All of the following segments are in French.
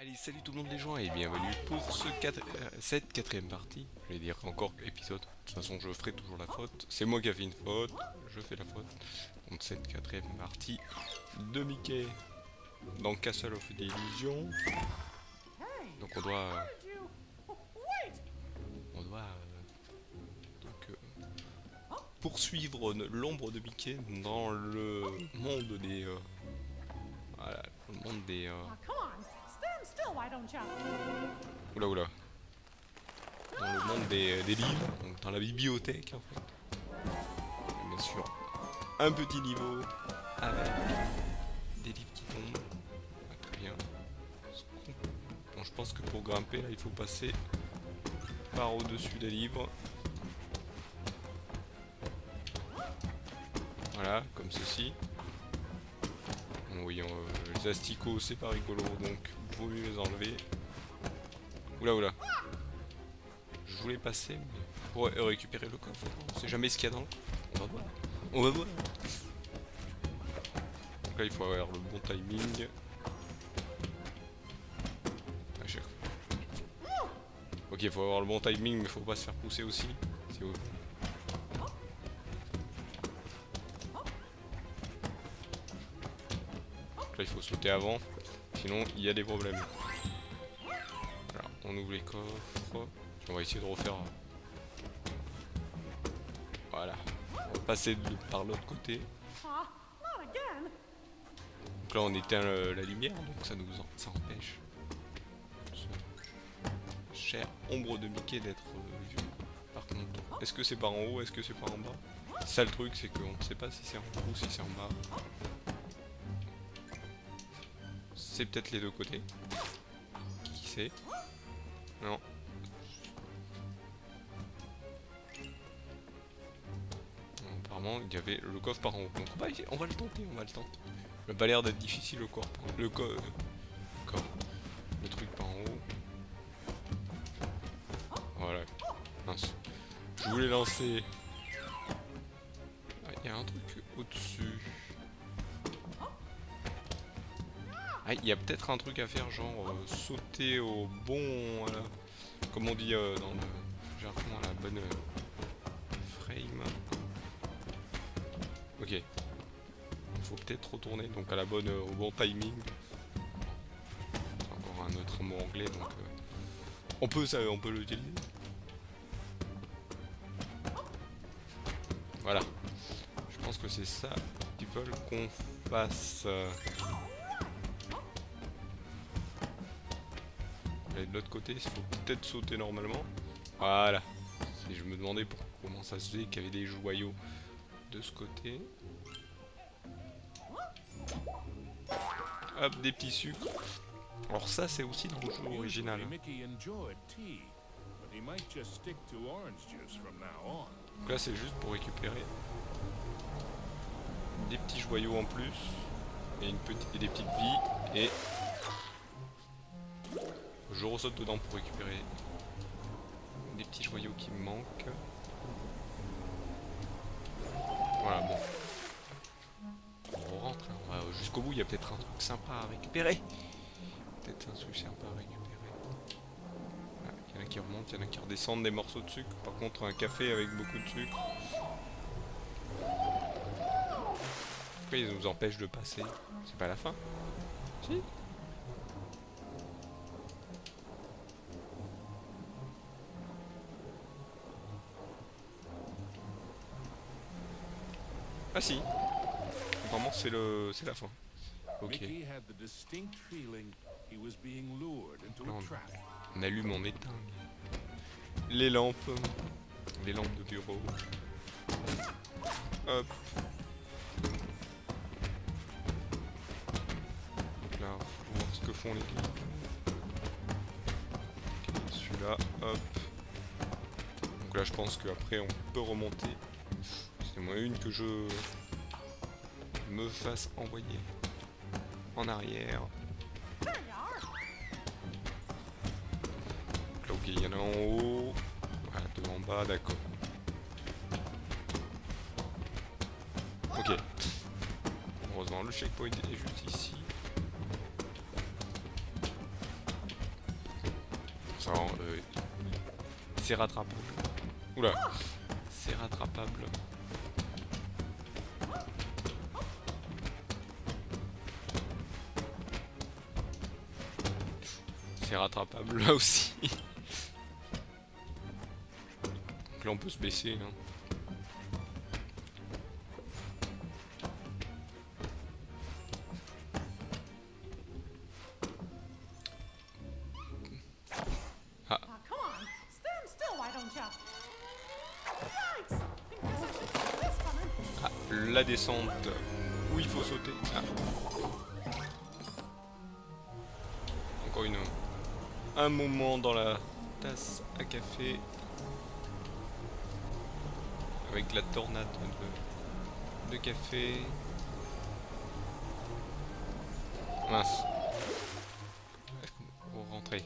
Allez, salut tout le monde les gens et bienvenue pour cette quatrième partie. Je vais dire encore épisode. De toute façon, je ferai toujours la faute. C'est moi qui ai fait une faute. Je fais la faute. Donc cette quatrième partie de Mickey dans Castle of Illusion. Donc on doit poursuivre l'ombre de Mickey dans le monde des voilà, le monde des oula oula, dans le monde des livres, donc dans la bibliothèque en fait. Et bien sûr, un petit niveau avec des livres qui tombent. Ah, très bien. Bon, je pense que pour grimper là, il faut passer par au-dessus des livres. Voilà, comme ceci. Bon, oui, les asticots c'est pas rigolo, donc vaut mieux les enlever. Oula oula. Je voulais passer mais pour récupérer le coffre. On sait jamais ce qu'il y a dans le coffre. On va voir. On va voir. Donc là il faut avoir le bon timing. À chaque fois. Ok, il faut avoir le bon timing mais faut pas se faire pousser aussi. Si vous... Donc là il faut sauter avant. Sinon il y a des problèmes. Alors on ouvre les coffres. On va essayer de refaire. Voilà. On va passer par l'autre côté. Donc là on éteint la lumière, donc ça empêche ce cher ombre de Mickey d'être vu. Par contre, est-ce que c'est par en haut, est-ce que c'est par en bas? C'est ça le truc, c'est qu'on ne sait pas si c'est en haut ou si c'est en bas. C'est peut-être les deux côtés. Qui sait? Non. Apparemment, il y avait le coffre par en haut. Donc on va le tenter, on va le tenter. Il n'a pas l'air d'être difficile le corps. Le truc par en haut. Voilà. Mince. Je voulais lancer. Ah, il y a un truc au-dessus. Ah, il y a peut-être un truc à faire, genre sauter au bon. Comme on dit dans le jargon, la bonne frame. Ok. Il faut peut-être retourner donc à la bonne, au bon timing. C'est encore un autre mot anglais donc on peut l'utiliser. Voilà. Je pense que c'est ça qu'ils veulent qu'on fasse. Et de l'autre côté, il faut peut-être sauter normalement. Voilà. Et je me demandais comment ça se faisait qu'il y avait des joyaux de ce côté. Hop, des petits sucres. Alors ça, c'est aussi dans le jeu original. Donc là, c'est juste pour récupérer des petits joyaux en plus et des petites vies et je ressaute dedans pour récupérer des petits joyaux qui me manquent. Voilà, bon. On rentre, hein. On va jusqu'au bout, il y a peut-être un truc sympa à récupérer. Peut-être un truc sympa à récupérer. Il y en a qui remontent, il y en a qui redescendent des morceaux de sucre. Par contre, un café avec beaucoup de sucre. Pourquoi ils nous empêchent de passer? C'est pas la fin? Si? Ah si. Vraiment c'est la fin. Ok. Là, on allume, on éteint les lampes. Les lampes de bureau. Hop. Donc là, on va voir ce que font les gars. Okay, celui-là, hop. Donc là je pense qu'après on peut remonter. C'est moi une que je me fasse envoyer en arrière. Donc là ok, il y en a en haut. Voilà, deux en bas, d'accord. Ok. Heureusement le checkpoint est juste ici. Enfin, c'est rattrapable. Oula, c'est rattrapable. C'est rattrapable là aussi. Donc là on peut se baisser. Hein. Ah. Ah, la descente où il faut sauter. Ah. Encore un moment dans la tasse à café avec la tornade de café. Mince. Pour rentrer.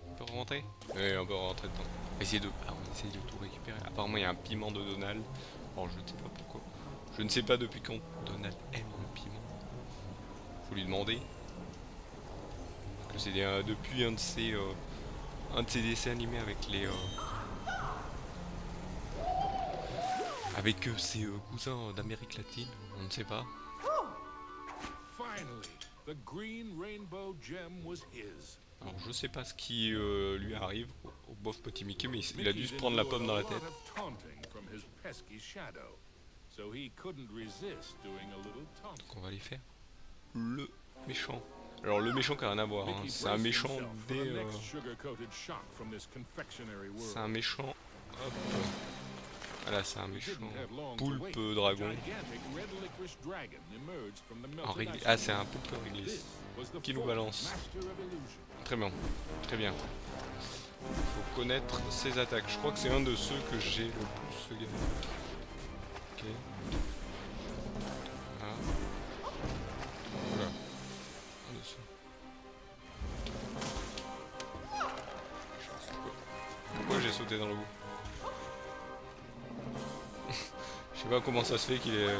On peut rentrer? Oui, on peut rentrer dedans. On essaye de tout récupérer. Apparemment, il y a un piment de Donald. Alors, je ne sais pas pourquoi. Je ne sais pas depuis quand Donald aime le piment. Faut lui demander. C'est depuis un de ces dessins animés avec les ses cousins d'Amérique latine, on ne sait pas. Alors je sais pas ce qui lui arrive au bof petit Mickey, mais il a dû se prendre la pomme dans la tête. Donc on va aller faire le méchant. Alors le méchant qui a rien à voir, hein. C'est un méchant des... C'est un méchant... Hop. Voilà, c'est un méchant poulpe dragon. Ah, c'est un poulpe réglisse qui nous balance. Très bien, très bien. Faut connaître ses attaques. Je crois que c'est un de ceux que j'ai le plus gagné. Ok. Voilà. Voilà. Un de ceux. Pourquoi j'ai sauté dans le bout? Je sais pas comment ça se fait qu'il est...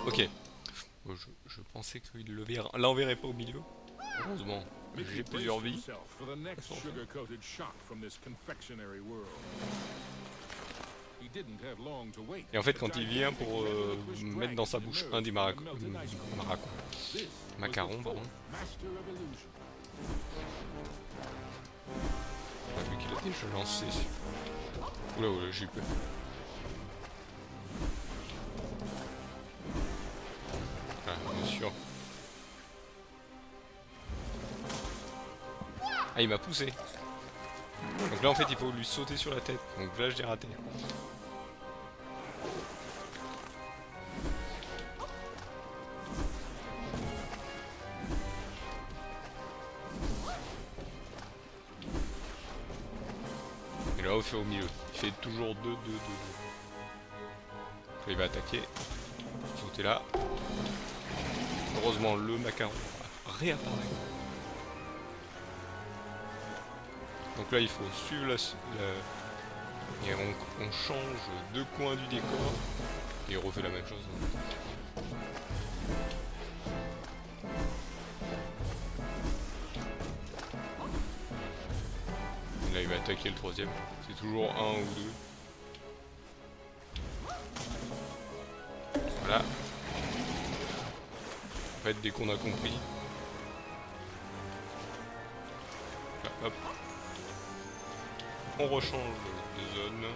Ok. Bon, je pensais qu'il l'enverrait pas au milieu. Heureusement, j'ai plusieurs vies. Et en fait, quand il vient pour mettre dans sa bouche un des macarons, pardon. Vu qu'il a déjà lancé. Oula, j'ai eu peur. Ah, bien sûr. Ah, il m'a poussé. Donc là, en fait, il faut lui sauter sur la tête. Donc là, j'ai raté. Et là, on fait au milieu. Il fait toujours 2. Il va attaquer. Sauter là. Heureusement, le macaron réapparaît. Donc là, il faut suivre et on change 2 coins du décor. Et on refait la même chose. Et là, il va attaquer le 3ème. C'est toujours 1 ou 2. Voilà. En fait, dès qu'on a compris. Là, hop. On rechange de zone.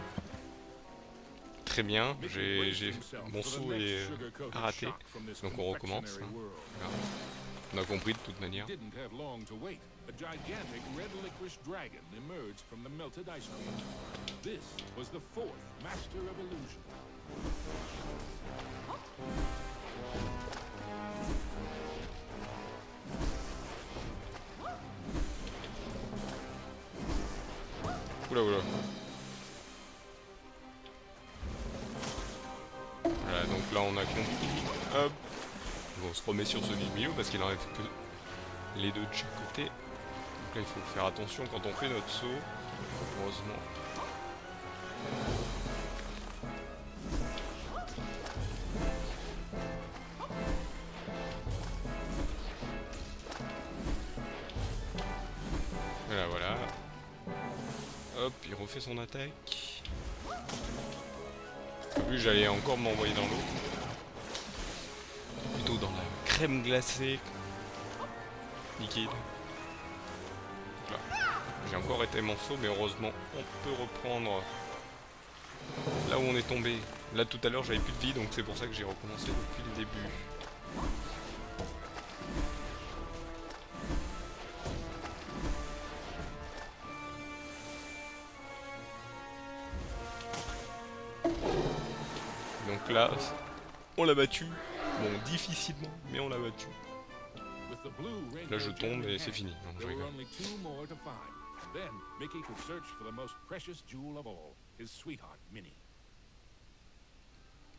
Très bien, mon saut est raté, donc on recommence. Hein. On a compris de toute manière. Oula. Voilà, donc là on a compris. Hop. Bon, on se remet sur celui du milieu parce qu'il enlève que les 2 de chaque côté. Donc là il faut faire attention quand on fait notre saut. Heureusement. Voilà, voilà. Hop, il refait son attaque. En plus, j'allais encore m'envoyer dans l'eau. Plutôt dans la crème glacée liquide. Donc là, j'ai encore été manceau, mais heureusement, on peut reprendre là où on est tombé. Là, tout à l'heure, j'avais plus de vie, donc c'est pour ça que j'ai recommencé depuis le début. Donc là, on l'a battu. Bon, difficilement, mais on l'a battu. Là, je tombe et c'est fini. Non, je rigole.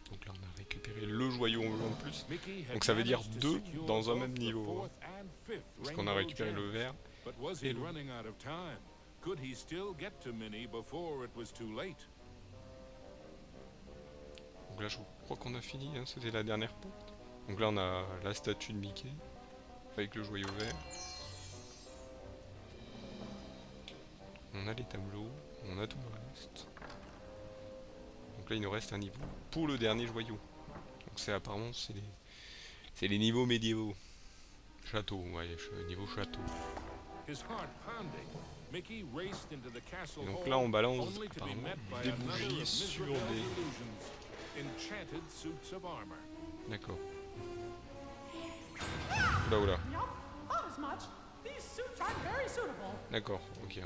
Donc là, on a récupéré le joyau en plus. Donc ça veut dire 2 dans un même niveau. Parce qu'on a récupéré le vert et le... Donc là, je crois qu'on a fini, hein, c'était la dernière porte. Donc là, on a la statue de Mickey, avec le joyau vert. On a les tableaux, on a tout le reste. Donc là, il nous reste un niveau pour le dernier joyau. Donc c'est apparemment, c'est les niveaux médiévaux. Château, ouais, niveau château. Et donc là, on balance apparemment des bougies sur des... D'accord. Oula, oula. D'accord, ok,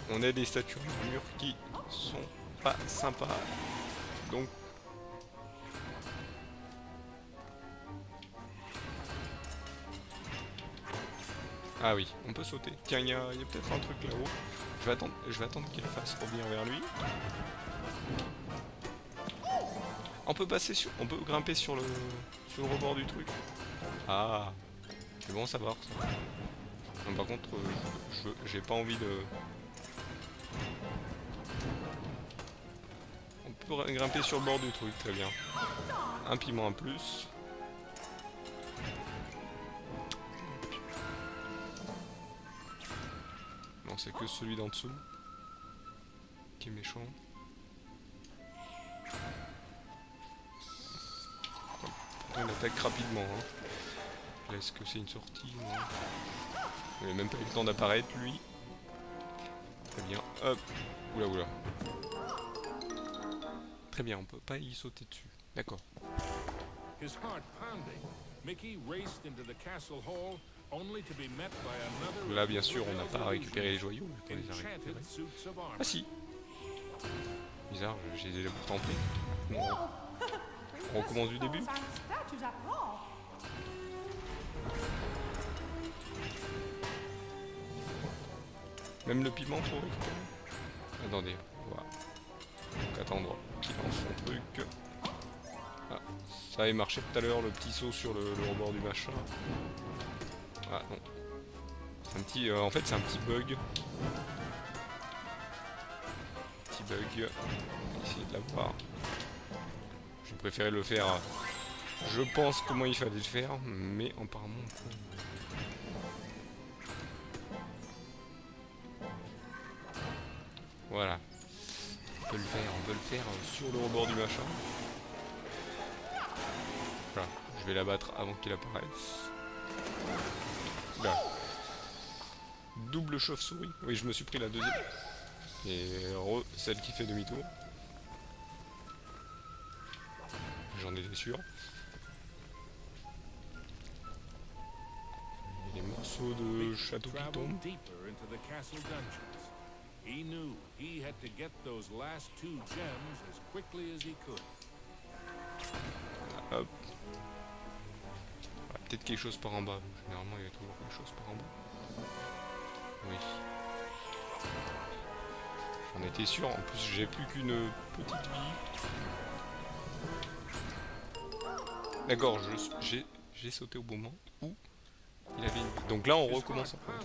on a des statues de mur qui sont pas sympas. Donc... Ah oui, on peut sauter. Tiens, il y a peut-être un truc là-haut. Je vais attendre qu'il fasse revenir vers lui. On peut grimper sur le rebord du truc. Ah, c'est bon à savoir ça. Non, par contre, j'ai pas envie de... On peut grimper sur le bord du truc, très bien. Un piment en plus. Non, c'est que celui d'en dessous qui est méchant. On attaque rapidement. Hein. Est-ce que c'est une sortie? Non. Il n'a même pas eu le temps d'apparaître, lui. Très bien. Hop. Oula, oula. Très bien, on peut pas y sauter dessus. D'accord. Là, bien sûr, on n'a pas récupéré les joyaux, mais on les a récupérés. Ah si. Bizarre, j'ai déjà pourtant pris. Bon, on recommence du début. Même le piment pour récupérer. Attendez, voilà. Donc attendre qu'il lance son truc. Ah, ça avait marché tout à l'heure, le petit saut sur le rebord du machin. Ah non. C'est un petit, en fait c'est un petit bug. Petit bug. On va essayer de l'avoir. J'ai préféré le faire. Je pense comment il fallait le faire, mais apparemment... Voilà. On peut le faire sur le rebord du machin. Voilà. Je vais l'abattre avant qu'il apparaisse. Là. Double chauve-souris. Oui, je me suis pris la deuxième. Et celle qui fait demi-tour. J'en étais sûr. Et les morceaux de château qui tombent. He knew he had to get those last 2 gems as quickly as he could. Hop. Peut-être quelque chose par en bas. Généralement, il y a toujours quelque chose par en bas. Oui. J'en étais sûr. En plus, j'ai plus qu'une petite vie. D'accord, j'ai sauté au moment où Il avait une... Donc là, on recommence encore.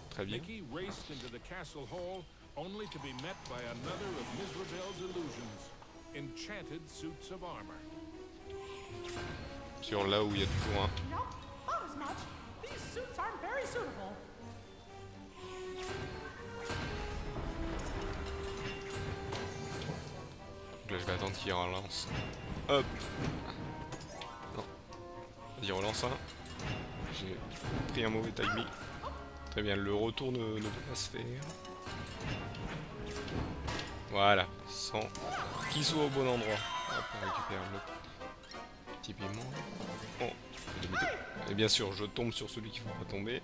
Très bien. Mickey raced into the castle hall only to be met by another of Mizrabel's illusions, enchanted suits of armor. Sur là où il y a toujours un. No, not as much. These suits aren't very suitable. Donc là, je vais attendre qu'il relance. Hop. Non. Vas-y, relance un. J'ai pris un mauvais timing. Très bien, le retour ne peut pas se faire. Voilà, sans qu'il soit au bon endroit. Hop, on récupère le petit piment. Oh, et bien sûr, je tombe sur celui qu'il ne faut pas tomber.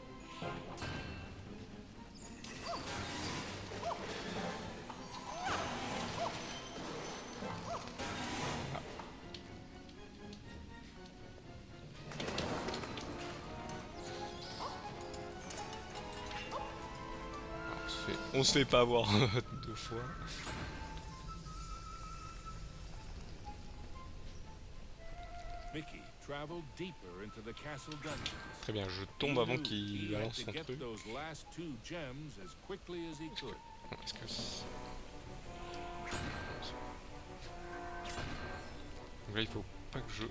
On se fait pas avoir 2 fois. Mickey traveled deeper into the castle dungeons. Très bien, je tombe avant qu'il balance son truc. Those last 2 gems as quickly as he could. Est-ce que c'est... Donc là, il faut pas que je...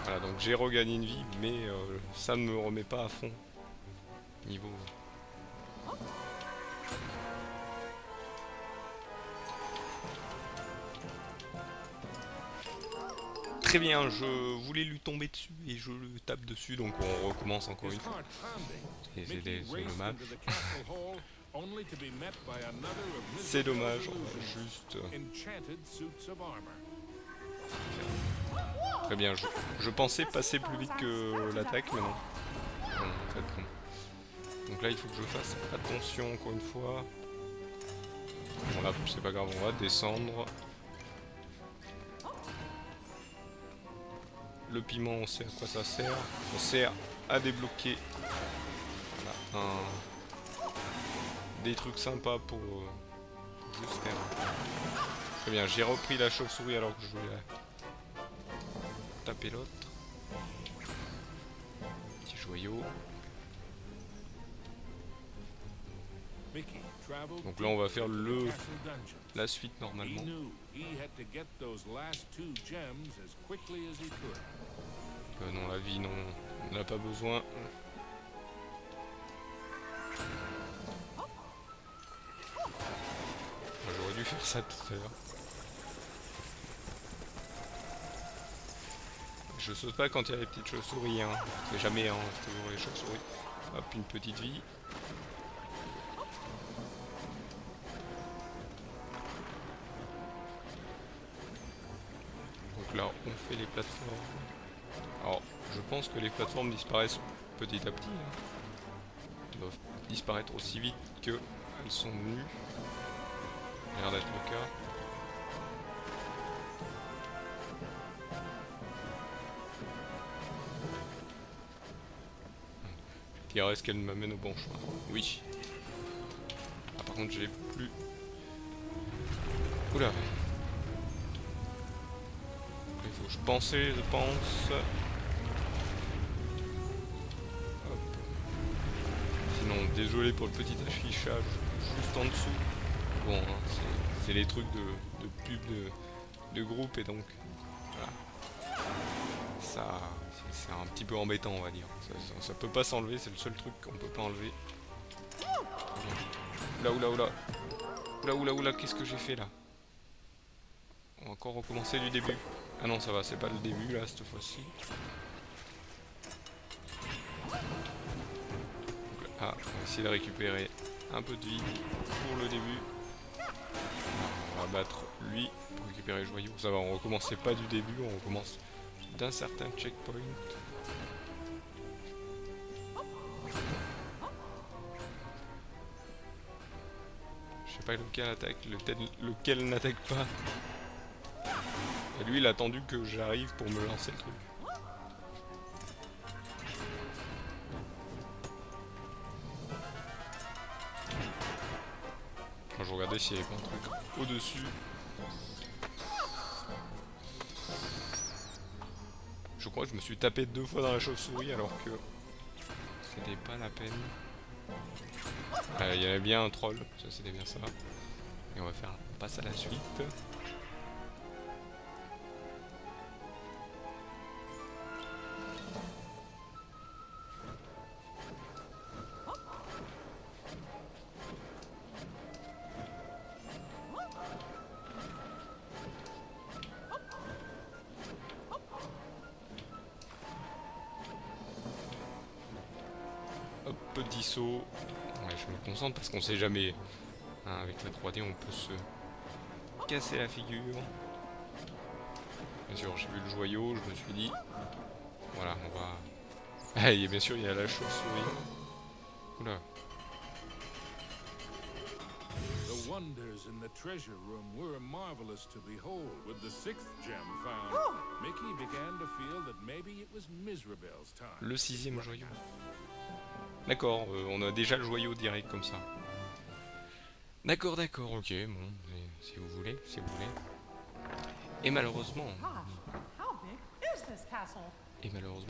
Voilà, donc j'ai regagné une vie, mais ça ne me remet pas à fond. Niveau... Très bien, je voulais lui tomber dessus et je le tape dessus, donc on recommence encore une fois. Et c'est dommage. C'est dommage, on va juste... Très bien, je pensais passer plus vite que l'attaque, mais non. Non, en fait, non. Donc là, il faut que je fasse attention encore une fois. Bon là, c'est pas grave, on va descendre. Le piment, on sait à quoi ça sert. Ça sert à débloquer voilà, des trucs sympas pour juste faire. Très bien, j'ai repris la chauve-souris alors que je voulais taper l'autre. Petit joyau. Donc là on va faire la suite normalement. Non, la vie non, on n'a pas besoin. J'aurais dû faire ça tout à l'heure. Je saute pas quand il y a les petites chauves-souris, hein. C'est jamais, hein, c'est toujours les chauves-souris. Hop, une petite vie. Donc là, on fait les plateformes. Alors, je pense que les plateformes disparaissent petit à petit. Hein. Elles doivent disparaître aussi vite qu'elles sont venues. Ça a l'air d'être le cas. Je dirais, est-ce qu'elle m'amène au bon chemin? Oui. Ah, par contre, j'ai plus... Oula. Il faut que je pensais, je pense... Hop. Sinon, désolé pour le petit affichage juste en dessous. Bon, hein, c'est les trucs de pub de groupe et donc... Voilà. Ça... C'est un petit peu embêtant, on va dire. Ça peut pas s'enlever, c'est le seul truc qu'on peut pas enlever. Oula, qu'est-ce que j'ai fait là? On va encore recommencer du début. Ah non, ça va, c'est pas le début là, cette fois-ci. Ah, on va essayer de récupérer un peu de vie pour le début. On va battre lui pour récupérer le joyau. Ça va, on recommençait pas du début, on recommence d'un certain checkpoint. Je sais pas lequel attaque, lequel n'attaque pas. Et lui il a attendu que j'arrive pour me lancer le truc. Quand je regardais s'il y avait pas un truc au-dessus. Je crois que je me suis tapé 2 fois dans la chauve-souris alors que c'était pas la peine. Il y avait bien un troll, ça c'était bien ça. Et on passe à la suite. Hop, petit saut. Ouais, je me concentre parce qu'on sait jamais. Hein, avec la 3D, on peut se casser la figure. Bien sûr, j'ai vu le joyau, je me suis dit. Voilà, on va. Ah, et bien sûr, il y a la chauve-souris. Oula. The wonders in the treasure room were marvelous to behold. With the 6th gem found, Mickey began to feel that maybe it was Mizrabel's time. Le 6e joyau. D'accord, on a déjà le joyau direct comme ça. D'accord, d'accord, ok, bon, si vous voulez, si vous voulez. Et malheureusement, Gosh, how big is this castle?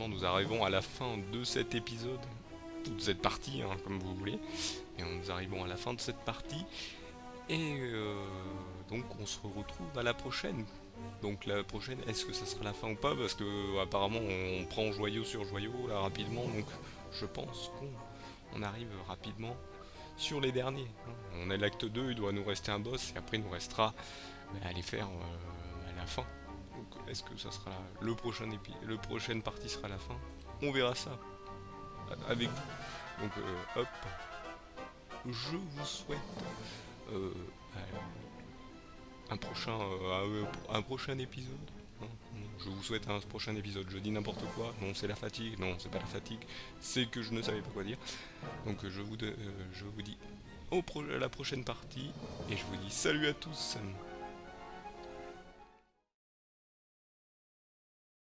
nous arrivons à la fin de cet épisode, de cette partie, hein, comme vous voulez. Et nous arrivons à la fin de cette partie. Et donc on se retrouve à la prochaine. Donc la prochaine, est-ce que ça sera la fin ou pas? Parce que apparemment on prend joyau sur joyau là rapidement, donc je pense qu'on arrive rapidement sur les derniers. On est l'acte 2, il doit nous rester un boss et après il nous restera à les faire à la fin. Donc est-ce que ça sera le prochaine partie sera la fin? On verra ça avec vous. Donc hop, je vous souhaite un prochain épisode. Je vous souhaite un prochain épisode. Je dis n'importe quoi. Non, c'est la fatigue. Non, c'est pas la fatigue. C'est que je ne savais pas quoi dire. Donc je vous dis à la prochaine partie. Et je vous dis salut à tous.